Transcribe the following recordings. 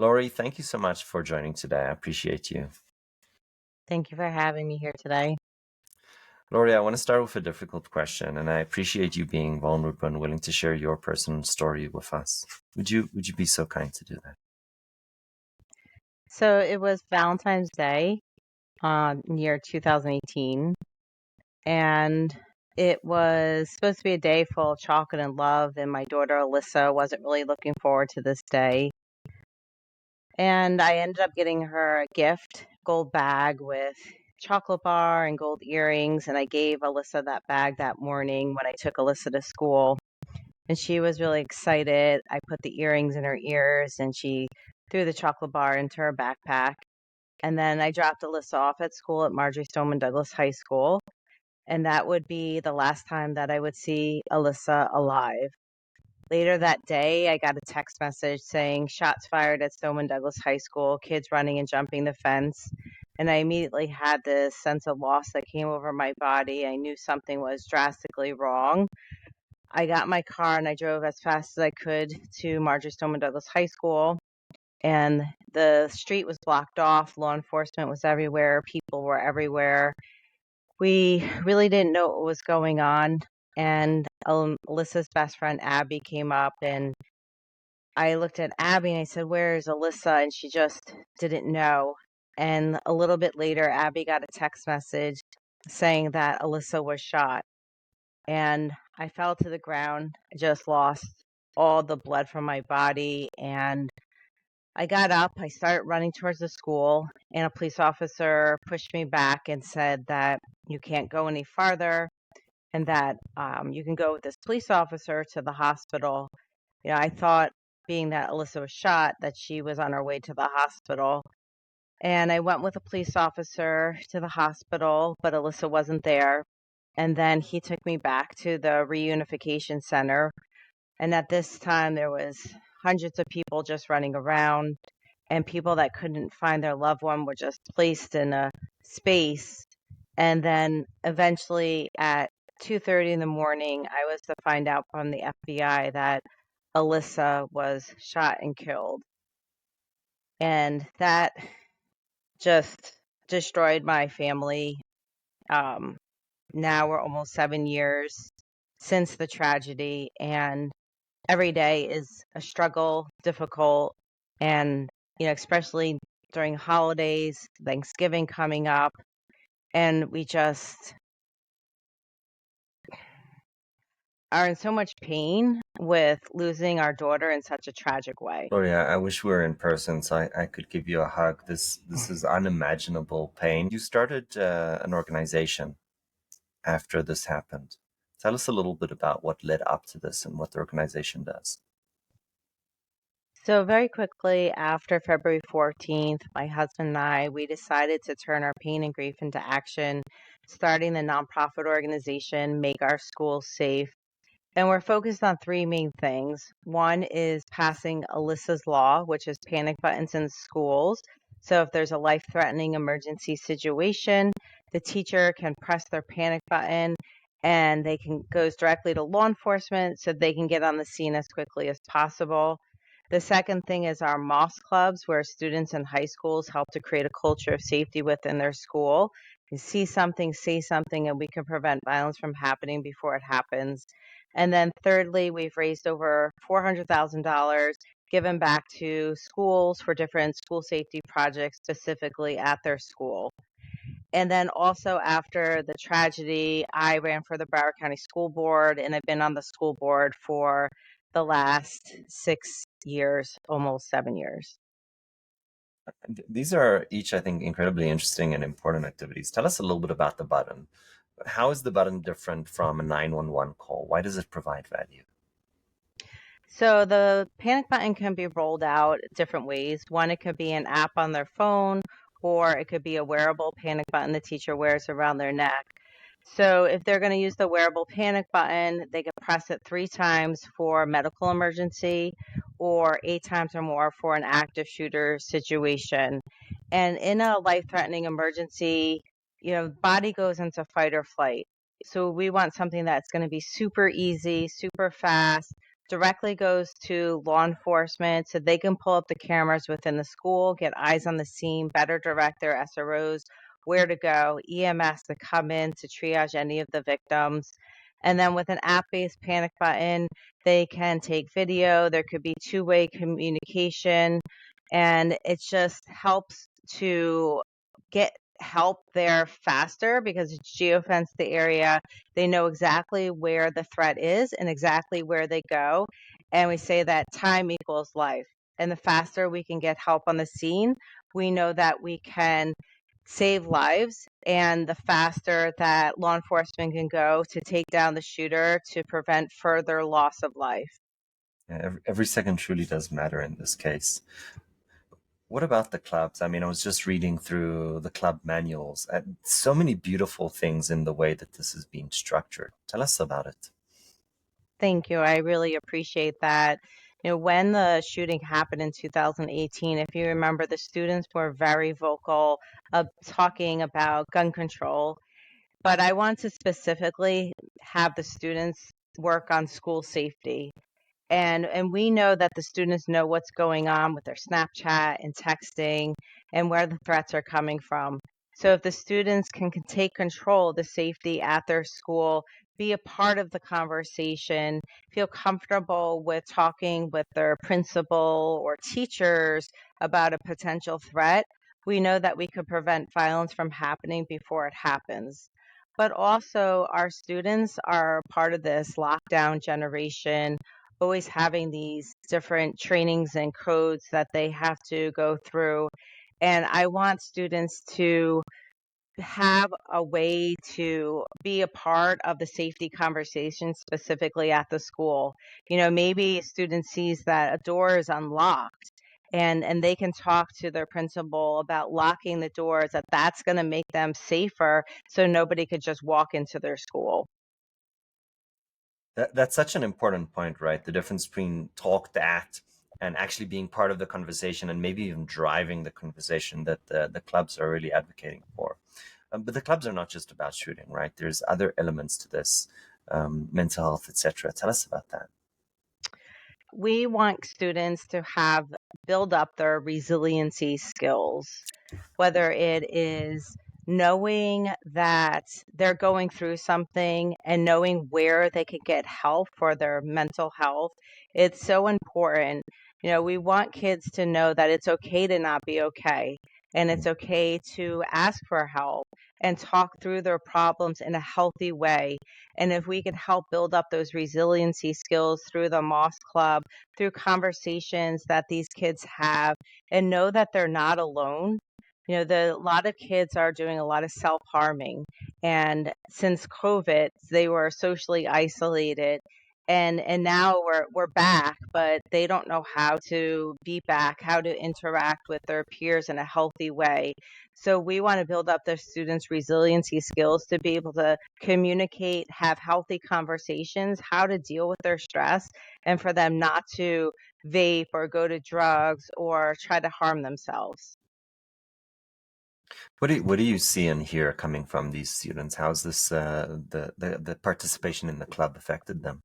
Lori, thank you so much for joining today. I appreciate you. Thank you for having me here today. Lori, I want to start with a difficult question, and I appreciate you being vulnerable and willing to share your personal story with us. Would you be so kind to do that? So it was Valentine's Day, year 2018, and it was supposed to be a day full of chocolate and love, and my daughter Alyssa wasn't really looking forward to this day. And I ended up getting her a gift, gold bag with chocolate bar and gold earrings, and I gave Alyssa that bag that morning when I took Alyssa to school. And she was really excited. I put the earrings in her ears and she threw the chocolate bar into her backpack. And then I dropped Alyssa off at school at Stoneman Douglas High School. And that would be the last time that I would see Alyssa alive. Later that day, I got a text message saying shots fired at Stoneman Douglas High School, kids running and jumping the fence. And I immediately had this sense of loss that came over my body. I knew something was drastically wrong. I got my car and I drove as fast as I could to Marjorie Stoneman Douglas High School. And the street was blocked off. Law enforcement was everywhere. People were everywhere. We really didn't know what was going on. And Alyssa's best friend, Abby, came up and I looked at Abby and I said, "Where's Alyssa?" And she just didn't know. And a little bit later, Abby got a text message saying that Alyssa was shot. And I fell to the ground. I just lost all the blood from my body. And I got up. I started running towards the school, and a police officer pushed me back and said that you can't go any farther and that you can go with this police officer to the hospital. I thought, being that Alyssa was shot, that she was on her way to the hospital. And I went with a police officer to the hospital, but Alyssa wasn't there. And then he took me back to the reunification center. And at this time, there was hundreds of people just running around, and people that couldn't find their loved one were just placed in a space. And then eventually at 2:30 in the morning, I was to find out from the FBI that Alyssa was shot and killed. And that just destroyed my family. Now we're almost 7 years since the tragedy, and every day is a struggle, difficult, and especially during holidays, Thanksgiving coming up, and we just are in so much pain with losing our daughter in such a tragic way. Lori, I wish we were in person so I could give you a hug. This is unimaginable pain. You started an organization after this happened. Tell us a little bit about what led up to this and what the organization does. So very quickly after February 14th, my husband and I, we decided to turn our pain and grief into action, starting the nonprofit organization, Make Our Schools Safe. And we're focused on three main things. One is passing Alyssa's Law, which is panic buttons in schools. So if there's a life-threatening emergency situation, the teacher can press their panic button and they can goes directly to law enforcement so they can get on the scene as quickly as possible. The second thing is our MOS clubs, where students in high schools help to create a culture of safety within their school. You see something, say something, and we can prevent violence from happening before it happens. And then thirdly, we've raised over $400,000 given back to schools for different school safety projects specifically at their school. And then also after the tragedy, I ran for the Broward County School Board, and I've been on the school board for the last 6 years, almost 7 years. These are each, I think, incredibly interesting and important activities. Tell us a little bit about the button. How is the button different from a 911 call? Why does it provide value? So the panic button can be rolled out different ways. One, it could be an app on their phone, or it could be a wearable panic button the teacher wears around their neck. So if they're going to use the wearable panic button, they can press it 3 times for medical emergency or 8 times or more for an active shooter situation. And in a life-threatening emergency, body goes into fight or flight. So we want something that's going to be super easy, super fast, directly goes to law enforcement so they can pull up the cameras within the school, get eyes on the scene, better direct their SROs where to go, EMS to come in to triage any of the victims. And then with an app-based panic button, they can take video. There could be two-way communication, and it just helps to get help there faster because it's geofenced the area. They know exactly where the threat is and exactly where they go. And we say that time equals life. And the faster we can get help on the scene, we know that we can save lives, and the faster that law enforcement can go to take down the shooter to prevent further loss of life. Yeah, every second truly does matter in this case. What about the clubs? I mean, I was just reading through the club manuals. So many beautiful things in the way that this is being structured. Tell us about it. Thank you. I really appreciate that. When the shooting happened in 2018, if you remember, the students were very vocal talking about gun control. But I want to specifically have the students work on school safety. And we know that the students know what's going on with their Snapchat and texting and where the threats are coming from. So if the students can take control of the safety at their school, be a part of the conversation, feel comfortable with talking with their principal or teachers about a potential threat, we know that we could prevent violence from happening before it happens. But also, our students are part of this lockdown generation, always having these different trainings and codes that they have to go through. And I want students to have a way to be a part of the safety conversation specifically at the school. Maybe a student sees that a door is unlocked, and they can talk to their principal about locking the doors, that's going to make them safer so nobody could just walk into their school. That's such an important point, right? The difference between talk to act and actually being part of the conversation and maybe even driving the conversation that the clubs are really advocating for. But the clubs are not just about shooting, right? There's other elements to this, mental health, etc. Tell us about that. We want students to have build up their resiliency skills, whether it is knowing that they're going through something and knowing where they could get help for their mental health. It's so important. We want kids to know that it's okay to not be okay, and it's okay to ask for help and talk through their problems in a healthy way. And if we can help build up those resiliency skills through the Moss Club, through conversations that these kids have, and know that they're not alone. A lot of kids are doing a lot of self-harming, and since COVID, they were socially isolated, and now we're back, but they don't know how to be back, how to interact with their peers in a healthy way. So we want to build up their students' resiliency skills to be able to communicate, have healthy conversations, how to deal with their stress, and for them not to vape or go to drugs or try to harm themselves. What do you see and hear coming from these students? How's this the participation in the club affected them?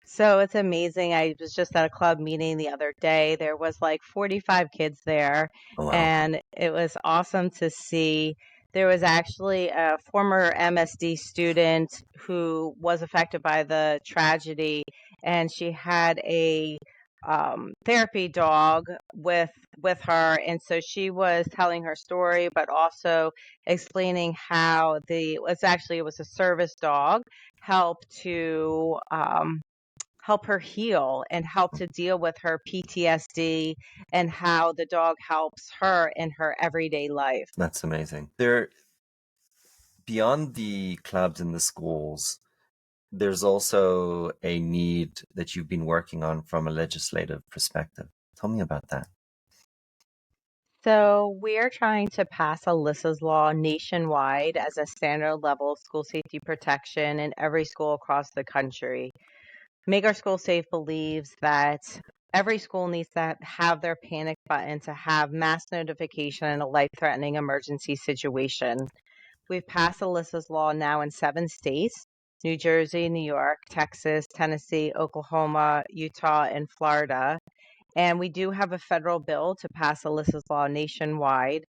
So it's amazing. I was just at a club meeting the other day. There was like 45 kids there, Oh wow. and it was awesome to see. There was actually a former MSD student who was affected by the tragedy, and she had a therapy dog with her, and so she was telling her story, but also explaining how it was a service dog helped to help her heal and help to deal with her PTSD, and how the dog helps her in her everyday life. That's amazing. There, beyond the clubs and the schools, there's also a need that you've been working on from a legislative perspective. Tell me about that. So, we're trying to pass Alyssa's law nationwide as a standard level school safety protection in every school across the country. Make Our School Safe believes that every school needs to have their panic button to have mass notification in a life threatening emergency situation. We've passed Alyssa's law now in 7 states. New Jersey, New York, Texas, Tennessee, Oklahoma, Utah, and Florida. And we do have a federal bill to pass Alyssa's Law nationwide.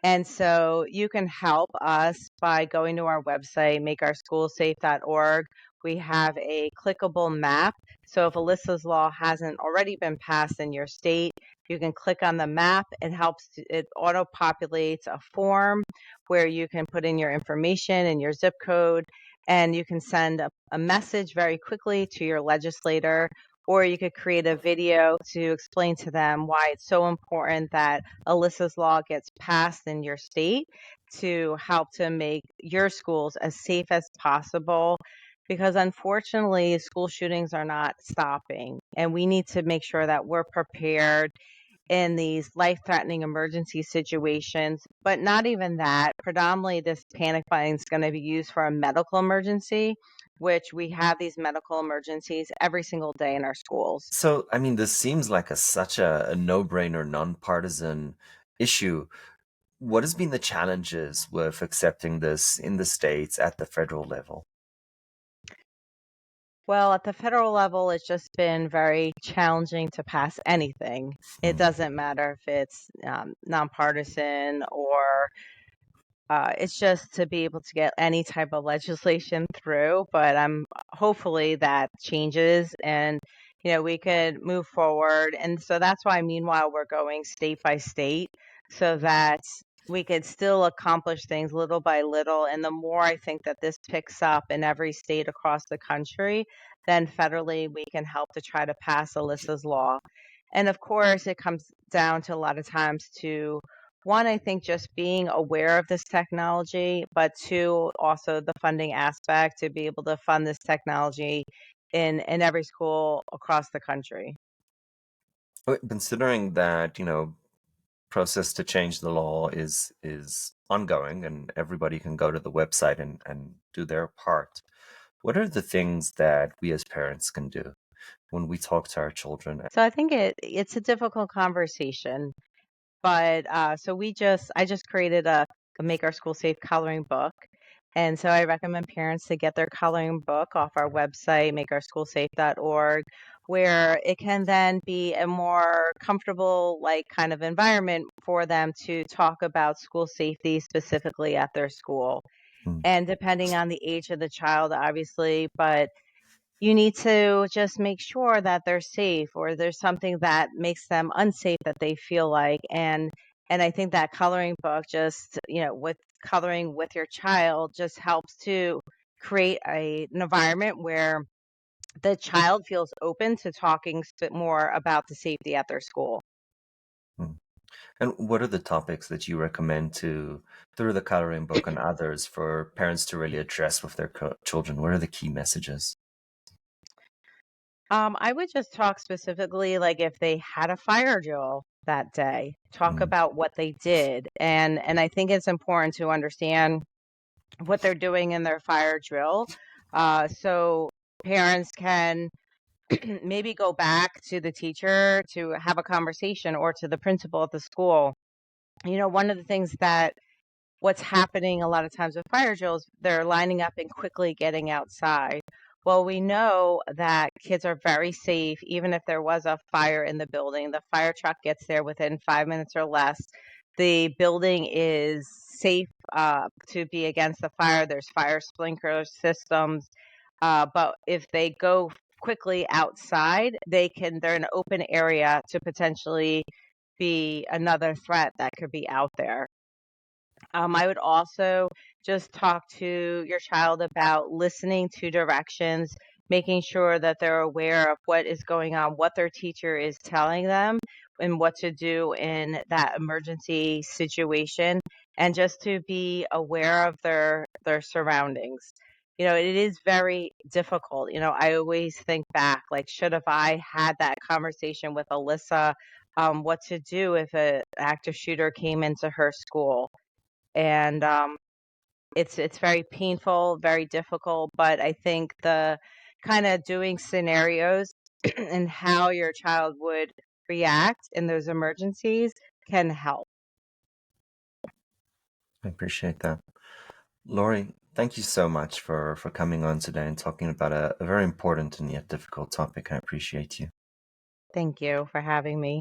And so you can help us by going to our website, makeourschoolsafe.org. We have a clickable map. So if Alyssa's Law hasn't already been passed in your state, you can click on the map. It auto populates a form where you can put in your information and your zip code, and you can send a message very quickly to your legislator, or you could create a video to explain to them why it's so important that Alyssa's Law gets passed in your state to help to make your schools as safe as possible. Because unfortunately, school shootings are not stopping, and we need to make sure that we're prepared in these life-threatening emergency situations. But not even that. Predominantly, this panic button is going to be used for a medical emergency, which we have these medical emergencies every single day in our schools. So, I mean, this seems like such a no-brainer, nonpartisan issue. What has been the challenges with accepting this in the states at the federal level? Well, at the federal level, it's just been very challenging to pass anything. It Mm. doesn't matter if it's nonpartisan or it's just to be able to get any type of legislation through. But I'm hopefully that changes, and we could move forward. And so that's why, meanwhile, we're going state by state so that we could still accomplish things little by little. And the more I think that this picks up in every state across the country, then federally we can help to try to pass Alyssa's Law. And of course, it comes down to a lot of times to one, I think just being aware of this technology, but two, also the funding aspect to be able to fund this technology in every school across the country. Considering that, process to change the law is ongoing and everybody can go to the website and do their part, what are the things that we as parents can do when we talk to our children? So I think it's a difficult conversation. But so I just created a Make Our School Safe coloring book. And so I recommend parents to get their coloring book off our website, makeourschoolsafe.org, where it can then be a more comfortable, like kind of environment for them to talk about school safety specifically at their school. Mm, And depending on the age of the child, obviously, but you need to just make sure that they're safe or there's something that makes them unsafe that they feel like. And I think that coloring book just, with coloring with your child just helps to create an environment where the child feels open to talking more about the safety at their school. mm. And what are the topics that you recommend through the coloring book and others for parents to really address with their children? What are the key messages? I would just talk specifically like if they had a fire drill that day, talk Mm, about what they did. And I think it's important to understand what they're doing in their fire drill. So parents can maybe go back to the teacher to have a conversation or to the principal at the school. One of the things that what's happening a lot of times with fire drills, they're lining up and quickly getting outside. Well, we know that kids are very safe, even if there was a fire in the building. The fire truck gets there within 5 minutes or less. The building is safe to be against the fire. There's fire sprinkler systems. But if they go quickly outside, they're in an open area to potentially be another threat that could be out there. I would also just talk to your child about listening to directions, making sure that they're aware of what is going on, what their teacher is telling them, and what to do in that emergency situation, and just to be aware of their surroundings. It is very difficult. I always think back, like, should have I had that conversation with Alyssa, what to do if an active shooter came into her school? And it's very painful, very difficult, but I think the kind of doing scenarios and how your child would react in those emergencies can help. I appreciate that. Lori, Thank you so much for coming on today and talking about a very important and yet difficult topic. I appreciate you. Thank you for having me.